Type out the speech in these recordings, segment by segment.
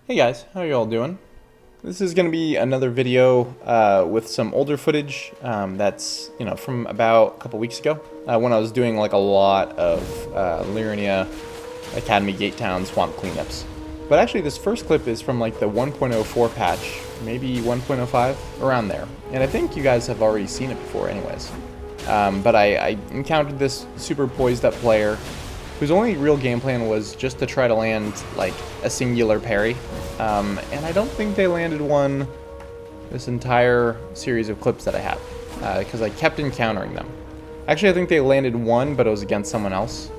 Hey guys, how you all doing? This is going to be another video with some older footage that's, from about a couple weeks ago when I was doing like a lot of Liurnia Academy Gate Town swamp cleanups. But actually this first clip is from like the 1.04 patch, maybe 1.05, around there. And I think you guys have already seen it before anyways. But I encountered this super poised up player whose only real game plan was just to try to land like a singular parry. And I don't think they landed one this entire series of clips that I have, because I kept encountering them. Actually, I think they landed one, but it was against someone else.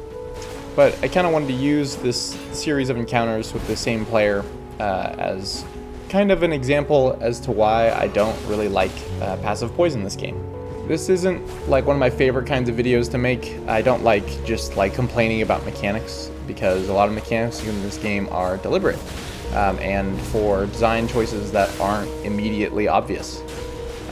But I kind of wanted to use this series of encounters with the same player as kind of an example as to why I don't really like passive poise in this game. This isn't like one of my favorite kinds of videos to make. I don't like just like complaining about mechanics, because a lot of mechanics in this game are deliberate and for design choices that aren't immediately obvious,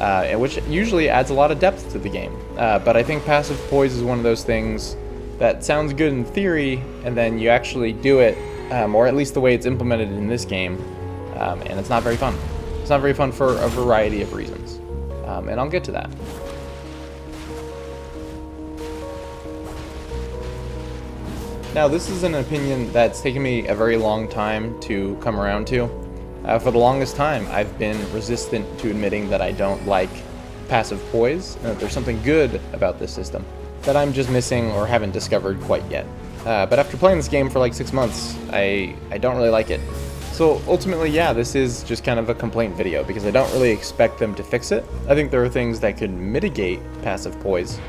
and which usually adds a lot of depth to the game. But I think passive poise is one of those things that sounds good in theory, and then you actually do it, or at least the way it's implemented in this game, and it's not very fun. It's not very fun for a variety of reasons, and I'll get to that. Now, this is an opinion that's taken me a very long time to come around to. For the longest time, I've been resistant to admitting that I don't like passive poise, and that there's something good about this system that I'm just missing or haven't discovered quite yet. But after playing this game for like 6 months, I don't really like it. So ultimately, yeah, this is just kind of a complaint video, because I don't really expect them to fix it. I think there are things that could mitigate passive poise,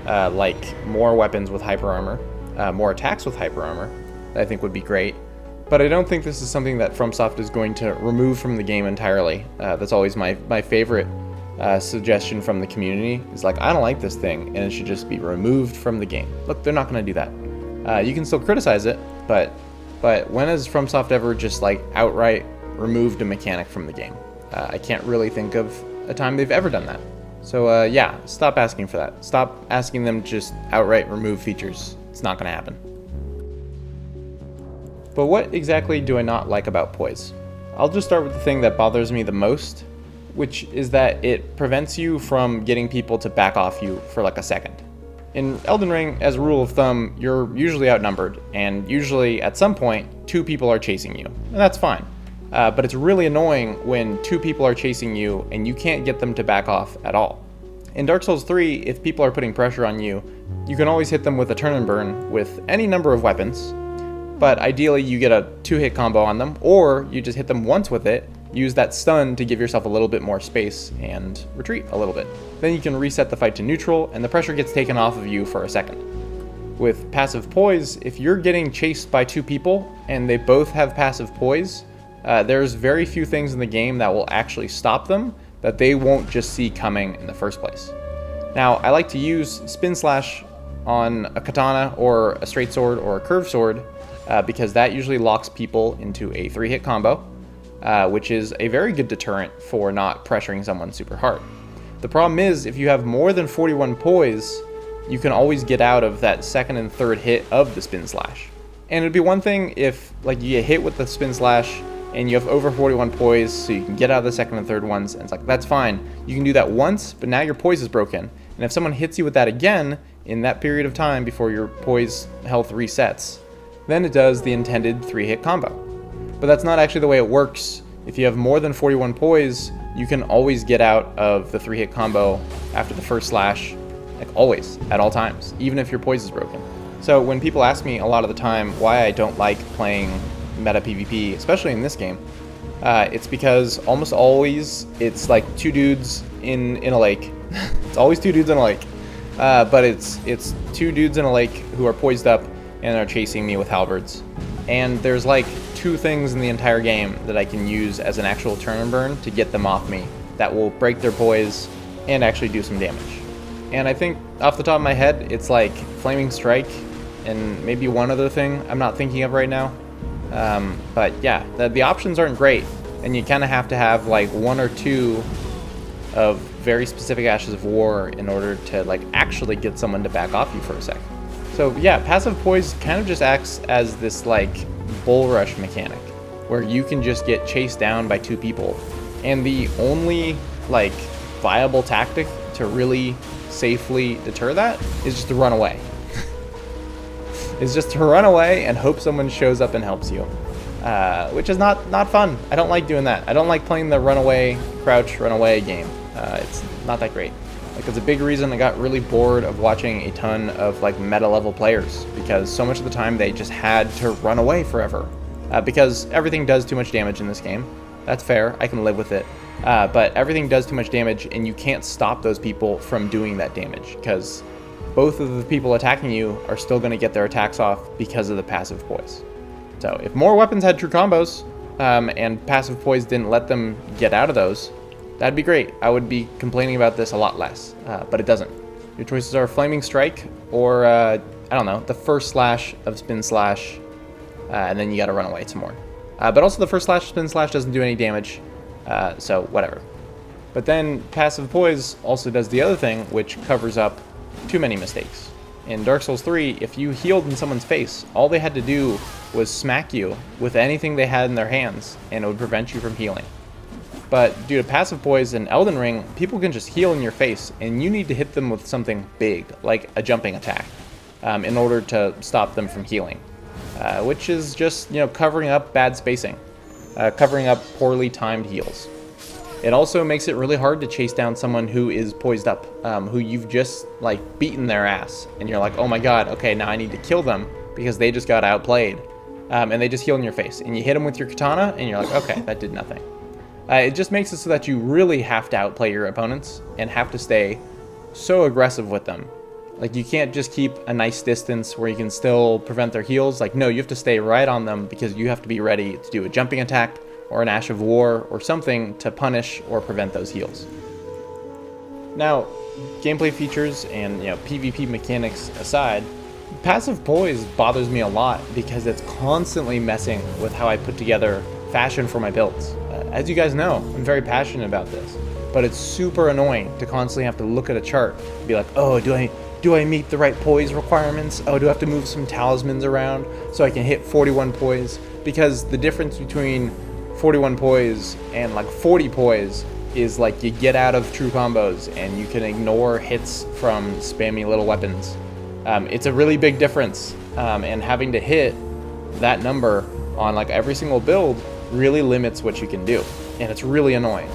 like more weapons with hyper armor, more attacks with hyper armor, that I think would be great. But I don't think this is something that FromSoft is going to remove from the game entirely. That's always my favorite suggestion from the community, is like, I don't like this thing and it should just be removed from the game. Look, they're not going to do that. You can still criticize it, but when has FromSoft ever just like outright removed a mechanic from the game? I can't really think of a time they've ever done that. So yeah, stop asking for that. Stop asking them to just outright remove features. It's not going to happen. But what exactly do I not like about Poise? I'll just start with the thing that bothers me the most, which is that it prevents you from getting people to back off you for like a second. In Elden Ring, as a rule of thumb, you're usually outnumbered, and usually at some point, 2 people are chasing you, and that's fine. But it's really annoying when 2 people are chasing you and you can't get them to back off at all. In Dark Souls 3, if people are putting pressure on you, you can always hit them with a turn and burn with any number of weapons, but ideally you get a 2-hit combo on them, or you just hit them once with it, use that stun to give yourself a little bit more space and retreat a little bit. Then you can reset the fight to neutral, and the pressure gets taken off of you for a second. With passive poise, if you're getting chased by 2 people and they both have passive poise, there's very few things in the game that will actually stop them that they won't just see coming in the first place. Now, I like to use Spin Slash on a katana or a straight sword or a curved sword, because that usually locks people into a 3-hit combo, which is a very good deterrent for not pressuring someone super hard. The problem is, if you have more than 41 poise, you can always get out of that second and third hit of the Spin Slash. And it'd be one thing if like you get hit with the Spin Slash and you have over 41 poise, so you can get out of the second and third ones, and it's like, that's fine. You can do that once, but now your poise is broken. And if someone hits you with that again in that period of time before your poise health resets, then it does the intended 3-hit combo. But that's not actually the way it works. If you have more than 41 poise, you can always get out of the 3-hit combo after the first slash, like always, at all times, even if your poise is broken. So when people ask me a lot of the time why I don't like playing meta PvP, especially in this game, it's because almost always it's like 2 dudes in a lake. It's always 2 dudes in a lake, but it's 2 dudes in a lake who are poised up and are chasing me with halberds. And there's like 2 things in the entire game that I can use as an actual turn and burn to get them off me that will break their poise and actually do some damage. And I think off the top of my head, it's like Flaming Strike and maybe one other thing I'm not thinking of right now. But yeah, the options aren't great, and you kind of have to have like 1 or 2 of very specific Ashes of War in order to like actually get someone to back off you for a sec. So yeah, passive poise kind of just acts as this like bull rush mechanic. where you can just get chased down by 2 people. And the only like viable tactic to really safely deter that is just to run away. Is just to run away and hope someone shows up and helps you. Which is not fun. I don't like doing that. I don't like playing the runaway, crouch, runaway game. It's not that great. Like, it's a big reason I got really bored of watching a ton of like meta level players, because so much of the time they just had to run away forever. Because everything does too much damage in this game. That's fair, I can live with it. But everything does too much damage, and you can't stop those people from doing that damage, because both of the people attacking you are still going to get their attacks off because of the passive poise. So if more weapons had true combos, and passive poise didn't let them get out of those, that'd be great. I would be complaining about this a lot less, but it doesn't. Your choices are Flaming Strike or, I don't know, the first slash of Spin Slash, and then you gotta run away some more. But also the first slash, Spin Slash doesn't do any damage, so whatever. But then passive poise also does the other thing, which covers up too many mistakes. In Dark Souls 3, if you healed in someone's face, all they had to do was smack you with anything they had in their hands, and it would prevent you from healing. But due to passive poise in Elden Ring, people can just heal in your face, and you need to hit them with something big, like a jumping attack, in order to stop them from healing. Which is just, covering up bad spacing, covering up poorly timed heals. It also makes it really hard to chase down someone who is poised up, who you've just like beaten their ass, and you're like, oh my god, okay, now I need to kill them because they just got outplayed, and they just heal in your face, and you hit them with your katana, and you're like, okay, that did nothing. It just makes it so that you really have to outplay your opponents and have to stay so aggressive with them. Like, you can't just keep a nice distance where you can still prevent their heals. Like, no, you have to stay right on them because you have to be ready to do a jumping attack or an Ash of War or something to punish or prevent those heals. Now, gameplay features and PvP mechanics aside, passive poise bothers me a lot because it's constantly messing with how I put together fashion for my builds. As you guys know, I'm very passionate about this, but it's super annoying to constantly have to look at a chart and be like, oh, do I meet the right poise requirements? Oh, do I have to move some talismans around so I can hit 41 poise? Because the difference between 41 poise and like 40 poise is like you get out of true combos and you can ignore hits from spammy little weapons. It's a really big difference, and having to hit that number on like every single build really limits what you can do, and it's really annoying.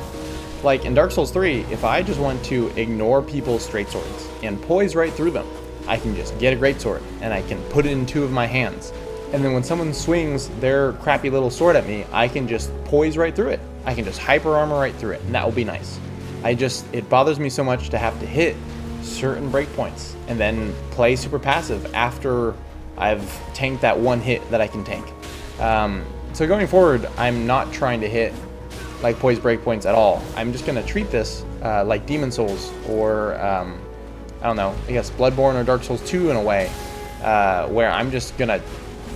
Like in Dark Souls 3, if I just want to ignore people's straight swords and poise right through them, I can just get a great sword and I can put it in 2 of my hands, and then when someone swings their crappy little sword at me, I can just poise right through it. I can just hyper armor right through it, and that will be nice. It bothers me so much to have to hit certain breakpoints and then play super passive after I've tanked that one hit that I can tank. So going forward, I'm not trying to hit like poise breakpoints at all. I'm just going to treat this like Demon Souls or, I don't know, I guess Bloodborne or Dark Souls 2 in a way, where I'm just going to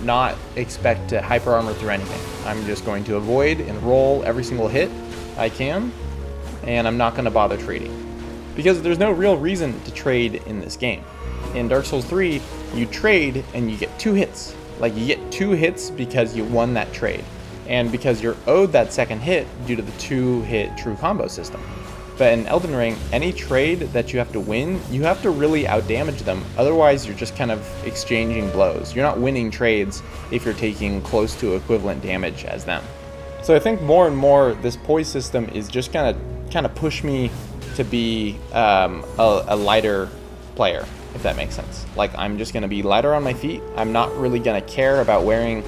not expect to hyper armor through anything. I'm just going to avoid and roll every single hit I can, and I'm not going to bother trading. Because there's no real reason to trade in this game. In Dark Souls 3, you trade and you get 2 hits. Like, you get 2 hits because you won that trade, and because you're owed that second hit due to the 2-hit true combo system. But in Elden Ring, any trade that you have to win, you have to really outdamage them, otherwise you're just kind of exchanging blows. You're not winning trades if you're taking close to equivalent damage as them. So I think more and more this poise system is just gonna kind of push me to be a lighter player, if that makes sense. Like, I'm just going to be lighter on my feet. I'm not really going to care about wearing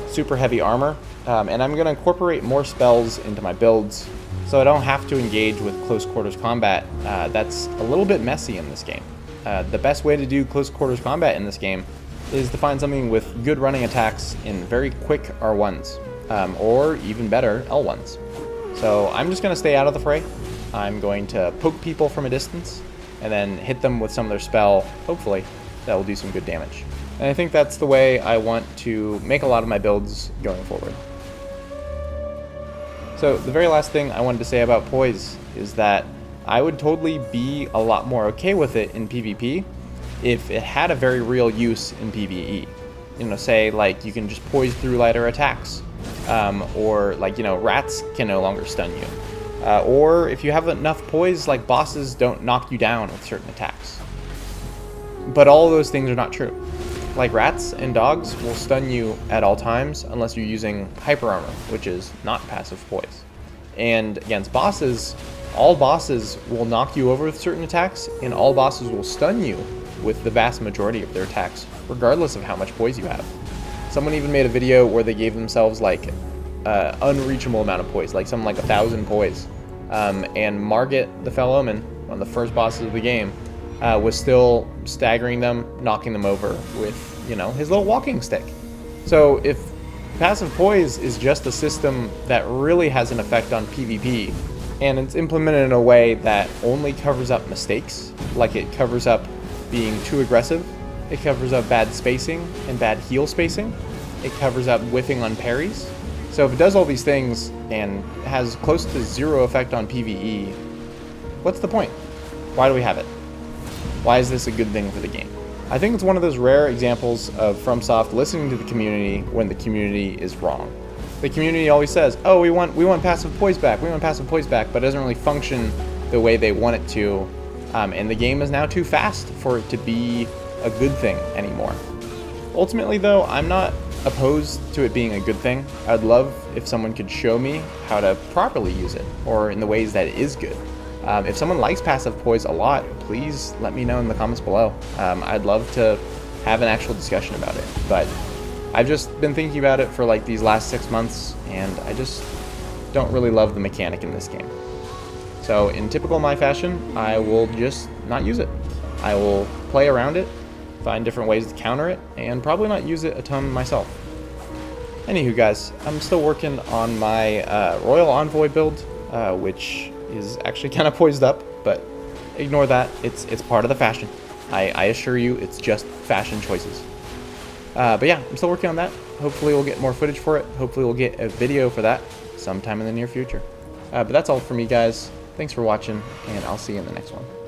super heavy armor, and I'm going to incorporate more spells into my builds so I don't have to engage with close quarters combat. That's a little bit messy in this game. The best way to do close quarters combat in this game is to find something with good running attacks in very quick R1s, or even better, L1s. So I'm just going to stay out of the fray. I'm going to poke people from a distance and then hit them with some of their spell. Hopefully that will do some good damage. And I think that's the way I want to make a lot of my builds going forward. So the very last thing I wanted to say about Poise is that I would totally be a lot more okay with it in PvP if it had a very real use in PvE. Say like you can just poise through lighter attacks, or like, you know, rats can no longer stun you. Or if you have enough poise, like bosses don't knock you down with certain attacks. But all of those things are not true. Like rats and dogs will stun you at all times unless you're using hyper armor, which is not passive poise. And against bosses, all bosses will knock you over with certain attacks, and all bosses will stun you with the vast majority of their attacks, regardless of how much poise you have. Someone even made a video where they gave themselves like unreachable amount of poise, like something like 1,000 poise. And Margit, the Fellowman, one of the first bosses of the game, was still staggering them, knocking them over with, you know, his little walking stick. So if passive poise is just a system that really has an effect on PvP, and it's implemented in a way that only covers up mistakes, like it covers up being too aggressive, it covers up bad spacing and bad heal spacing, it covers up whiffing on parries. So if it does all these things and has close to zero effect on PvE, what's the point? Why do we have it? Why is this a good thing for the game? I think it's one of those rare examples of FromSoft listening to the community when the community is wrong. The community always says, oh, we want passive poise back, we want passive poise back, but it doesn't really function the way they want it to, and the game is now too fast for it to be a good thing anymore. Ultimately though, I'm not opposed to it being a good thing. I'd love if someone could show me how to properly use it, or in the ways that it is good. If someone likes passive poise a lot, please let me know in the comments below. I'd love to have an actual discussion about it, but I've just been thinking about it for like these last 6 months, and I just don't really love the mechanic in this game. So in typical my fashion, I will just not use it. I will play around it, find different ways to counter it, and probably not use it a ton myself. Anywho guys, I'm still working on my Royal Envoy build, which is actually kind of poised up, but ignore that. It's part of the fashion. I assure you, it's just fashion choices. But yeah, I'm still working on that. Hopefully we'll get more footage for it. Hopefully we'll get a video for that sometime in the near future. But that's all for me, guys. Thanks for watching, and I'll see you in the next one.